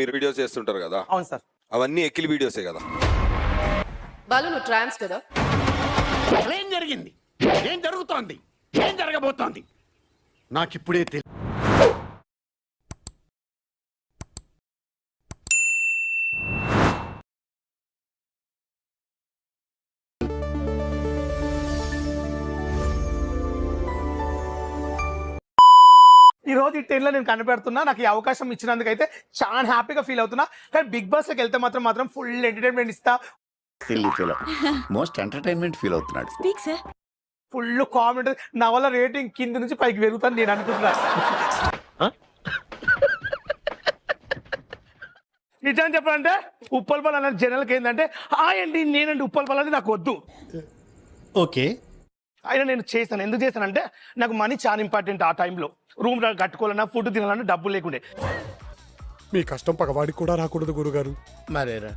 మీరు వీడియోస్ చేస్తుంటారు కదా? అవును సార్. అవన్నీ ఎక్కిలి వీడియోసే కదా? బాలు నువ్వు ట్రాన్స్ కదా? ఏం జరిగింది, ఏం జరుగుతోంది, ఏం జరగబోతోంది నాకిప్పుడే తెలియదు. ఈ రోజు ఈ 10 లో నేను కనిపెడుతున్నా. నాకు ఈ అవకాశం ఇచ్చినందుకు అయితే చాలా హ్యాపీగా ఫీల్ అవుతున్నా. కానీ బిగ్ బాస్ లోకి వెళ్తే మాత్రం ఫుల్ ఎంటర్టైన్మెంట్ ఇస్తా. మోస్ట్ ఎంటర్టైన్మెంట్ ఫీల్ అవుతున్నాడు. Full comedy. నా వల్ల రేటింగ్ కింద నుంచి పైకి పెరుగుతాను నేను అనుకుంటున్నా. నిజం చెప్పాలంటే ఉప్పల్ బాల్ అన్న జనరల్కి ఏంటంటే అండి నేనండి ఉప్పల్ బాల్ అంటే నాకు వద్దు. ఓకే, అయినా నేను చేశాను. ఎందుకు చేశానంటే నాకు మనీ చాలా ఇంపార్టెంట్. ఆ టైంలో రూమ్ కట్టుకోవాలన్నా ఫుడ్ తినాలన్నా డబ్బులు లేకుండే. మీ కష్టం పగవాడికి కూడా రాకూడదు గురుగారు. మరేరా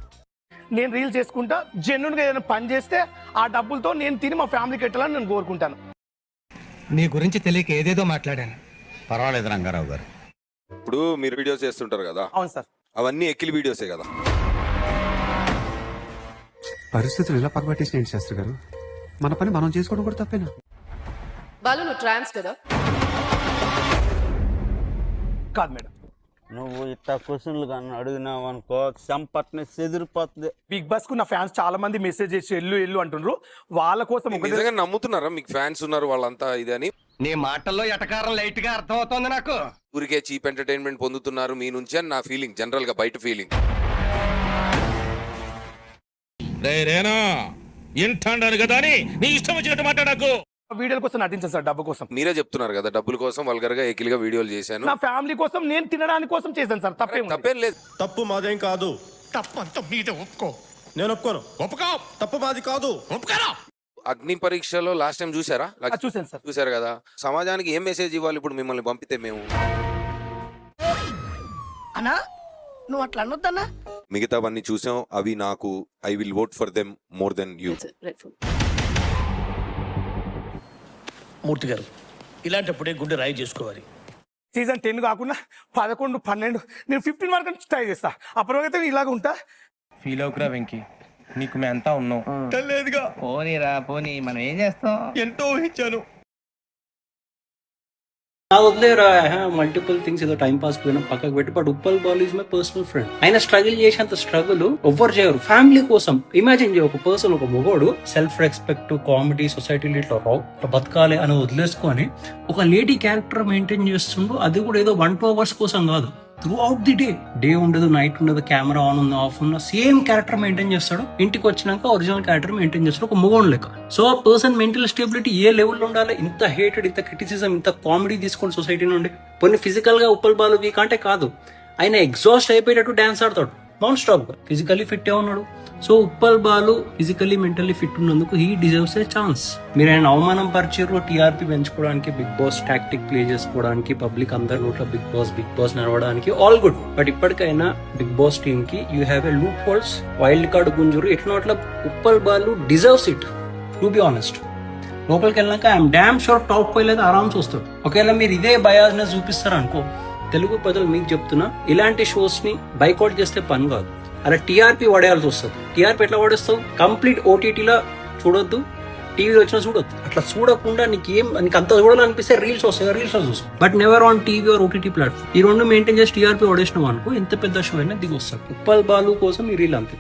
నేను రీల్ చేసుకుంటా. జెన్యున్గా ఏదైనా పని చేస్తే ఆ డబ్బులతో నేను తిని మా ఫ్యామిలీకి పెట్టాలని నేను కోరుకుంటాను. నీ గురించి తెలియక ఏదేదో మాట్లాడాను. పర్వాలేదు రంగారావు గారు. ఇప్పుడు మీరు వీడియోస్ చేస్తుంటారు కదా? అవును సార్. అవన్నీ ఎక్కిలి వీడియోసే కదా? పరిస్థితులు ఇలా పగబట్టేసి శాస్త్రి గారు, మన పని మనం చేసుకోవడం కూడా తప్పేనా? బాలు నువ్వు ట్రాన్స్ కదా? కాదు మేడం. నువ్వు ఇట్లా క్వశ్చన్లు కానీ అడిగినావు అనుకో సంపట్ని చెదిరిపోతుంది. బిగ్ బాస్ కు నా ఫ్యాన్స్ చాలా మంది మెసేజ్ చేసి ఎల్లు అంటుండ్రు. వాళ్ళ కోసం నిజంగా నమ్ముతున్నారా మీకు ఫ్యాన్స్ ఉన్నారు వాళ్ళంతా ఇదని? నీ మాటల్లో ఎటకారం లైట్ గా అర్థం అవుతోంది నాకు. ఊరికే చీప్ ఎంటర్టైన్మెంట్ పొందుతున్నారు మీ నుంచి అని నా ఫీలింగ్, జనరల్ గా బయట ఫీలింగ్. రేనా ఇంటాను కదా అని నీ ఇష్టం వచ్చినట్టు మాట్లాడకు. వీడియోల కోసం నటించాను సార్, డబ్బు కోసం. మీరే చెప్తున్నారు కదా డబ్బుల కోసం వల్గర్ గా ఎకిలిగా వీడియోలు చేశాను. నా ఫ్యామిలీ కోసం, నేను తినడానికి కోసం చేశాను సార్. తప్పేం లేదు. తప్పు మాదేం కాదు. తప్పంతా మీద ఒప్పుకో. నేను ఒప్పుకోను. ఒప్పుకో. తప్పు మాది కాదు. ఒప్పుకోరా. అగ్ని పరీక్షలో లాస్ట్ టైం చూసారా? చూసాను సార్. చూసారు కదా? సమాజానికి ఏం మెసేజ్ ఇవ్వాలి ఇప్పుడు మిమ్మల్ని పంపితే? మేము అన్నా నువ్వు అట్లా అనొద్దన్నా. మిగతావన్నీ చూసాం. అవి నాకు I will vote for them more than you. Murthy garu, ఇలాంటప్పుడే గుండె రాయి చేసుకోవాలి. సీజన్ 10 కాకుండా 11, 12 నేను 15 వరకు ట్రై చేస్తా. అప్పటివరకు ఇలాగ ఉంటా. ఫీల్ అవుకురా వెంకీ, నీకు మేము అంతా ఉన్నాం. లేదుగా పోనీరా పోనీ, మనం ఏం చేస్తాం? ఎంతో ఊహించాను. నా వదిలేరా మల్టిపుల్ థింగ్స్ ఏదో టైం పాస్ పోయినా పక్కకు పెట్టి. But Uppal ball is my personal friend. ఆయన స్ట్రగుల్ చేసేంత స్ట్రగుల్ ఎవ్వరు చేయరు ఫ్యామిలీ కోసం. ఇమాజిన్ చేయ, ఒక పర్సన్, ఒక మొగోడు సెల్ఫ్ రెస్పెక్ట్, కామెడీ, సొసైటీలో ఇట్లా బతకాలి అని వదిలేసుకొని ఒక లేడీ క్యారెక్టర్ మెయింటైన్ చేస్తుండు. అది కూడా ఏదో 1-2 hours కోసం కాదు, త్రూ అవుట్ ది డే ఉండదు, నైట్ ఉండదు, కెమెరా ఆన్ ఉంది, ఆఫ్ ఉన్న సేమ్ క్యారెక్టర్ మెయింటైన్ చేస్తాడు. ఇంటికి వచ్చినాక ఒరిజినల్ క్యారెక్టర్ మెయింటైన్ చేస్తాడు, ఒక మొగోడు లెక్క. సో ఆ పర్సన్ మెంటల్ స్టెబిలిటీ ఏ లెవెల్లో ఉండాలి? ఇంత హేటెడ్, ఇంత క్రిటిసిజం, ఇంత కామెడీ తీసుకోండి సొసైటీ నుండి. కొన్ని ఫిజికల్ గా ఉప్పల్ బాలు వీక్ అంటే కాదు, ఆయన ఎగ్జాస్ట్ అయిపోయేటట్టు డాన్స్ ఆడతాడు నాన్ స్టాప్ గా. ఫిజికల్లీ ఫిట్ ఏ ఉన్నాడు. So Uppal Balu physically mentally fit ఉన్నందుకు హీ డిజర్వ్స్ ఏ ఛాన్స్. మీరు ఆయన అవమానం పరిచారు టీఆర్పీ పెంచుకోవడానికి, బిగ్ బాస్ టాక్టిక్ ప్లే చేసుకోవడానికి, పబ్లిక్ అందరి నోట్ల బిగ్ బాస్ నడవడానికి, ఆల్ గుడ్. బట్ ఇప్పటికైనా బిగ్ బాస్ టీమ్ కి you have a loop holes, wild card గుంజురు ఎట్లా అట్లా. Uppal Balu deserves it, to be honest. లోపలికి వెళ్ళాక ఐఎమ్ డామ్ షూర్ టాప్ పోయలేదు ఆరామ్స్ వస్తాడు. ఒకవేళ మీరు ఇదే బయాస్నెస్ చూపిస్తారు అనుకో, తెలుగు ప్రజలు మీకు చెప్తున్నా, ఇలాంటి షోస్ ని బైకౌట్ చేస్తే పని కాదు. అలా టీఆర్పీ పడేయాల్సి వస్తుంది. టీఆర్పీ ఎట్లా పడేస్తావు? కంప్లీట్ ఓటీటీలో చూడొద్దు, టీవీలో వచ్చినా చూడొద్దు. అట్లా చూడకుండా నీకు అంత చూడాలనిపిస్తే రీల్స్ వస్తాయి, రీల్స్ లో చూస్తావు. But never on TV or OTT platform. ఈ రెండు మెయింటైన్ చేసి టీఆర్పీ పడేసినాం అనుకో, ఎంత పెద్ద షో అయినా దిగి వస్తాడు. ఉప్పల్ బాలు కోసం ఈ రీల్ అంతే.